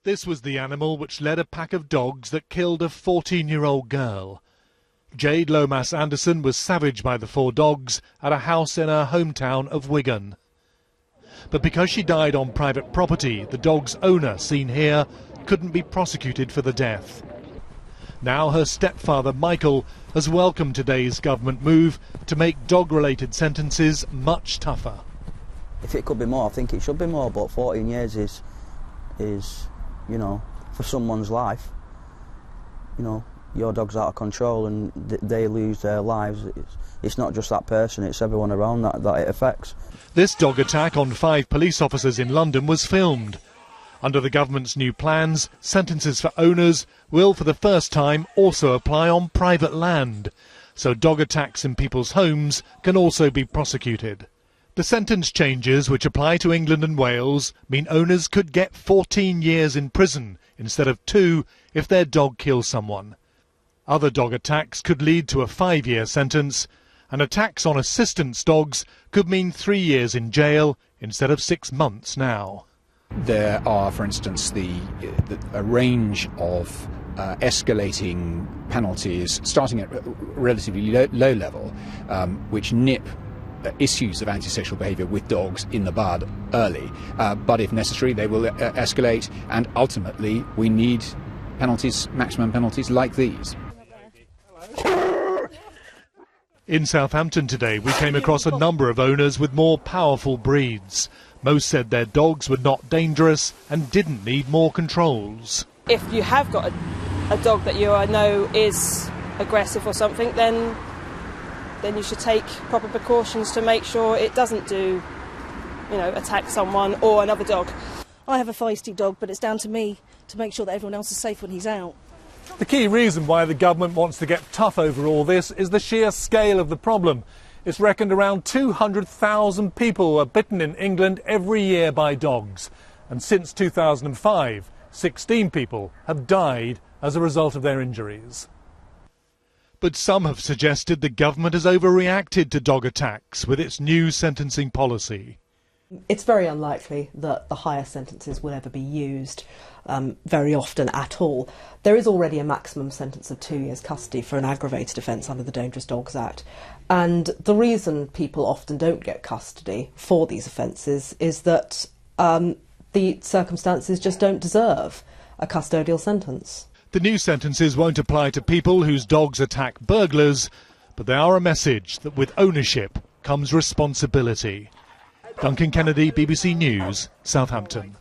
This was the animal which led a pack of dogs that killed a 14-year-old girl. Jade Lomas Anderson was savaged by the 4 dogs at a house in her hometown of Wigan. But because she died on private property, the dog's owner, seen here, couldn't be prosecuted for the death. Now her stepfather, Michael, has welcomed today's government move to make dog-related sentences much tougher. If it could be more, I think it should be more, but 14 years is you know, for someone's life. You know, your dog's out of control and they lose their lives. It's not just that person, it's everyone around that it affects. This dog attack on 5 police officers in London was filmed. Under the government's new plans, sentences for owners will for the first time also apply on private land, so dog attacks in people's homes can also be prosecuted. The sentence changes, which apply to England and Wales, mean owners could get 14 years in prison instead of 2 if their dog kills someone. Other dog attacks could lead to a 5-year sentence, and attacks on assistance dogs could mean 3 years in jail instead of 6 months now. There are, for instance, a range of escalating penalties starting at relatively low level, which nip issues of antisocial behaviour with dogs in the bud early. But if necessary, they will escalate, and ultimately we need penalties, maximum penalties like these. In Southampton today, we came across a number of owners with more powerful breeds. Most said their dogs were not dangerous and didn't need more controls. If you have got a dog that you know is aggressive or something, then you should take proper precautions to make sure it doesn't attack someone or another dog. I have a feisty dog, but it's down to me to make sure that everyone else is safe when he's out. The key reason why the government wants to get tough over all this is the sheer scale of the problem. It's reckoned around 200,000 people are bitten in England every year by dogs. And since 2005, 16 people have died as a result of their injuries. But some have suggested the government has overreacted to dog attacks with its new sentencing policy. It's very unlikely that the higher sentences will ever be used very often at all. There is already a maximum sentence of 2 years custody for an aggravated offence under the Dangerous Dogs Act. And the reason people often don't get custody for these offences is that the circumstances just don't deserve a custodial sentence. The new sentences won't apply to people whose dogs attack burglars, but they are a message that with ownership comes responsibility. Duncan Kennedy, BBC News, Southampton.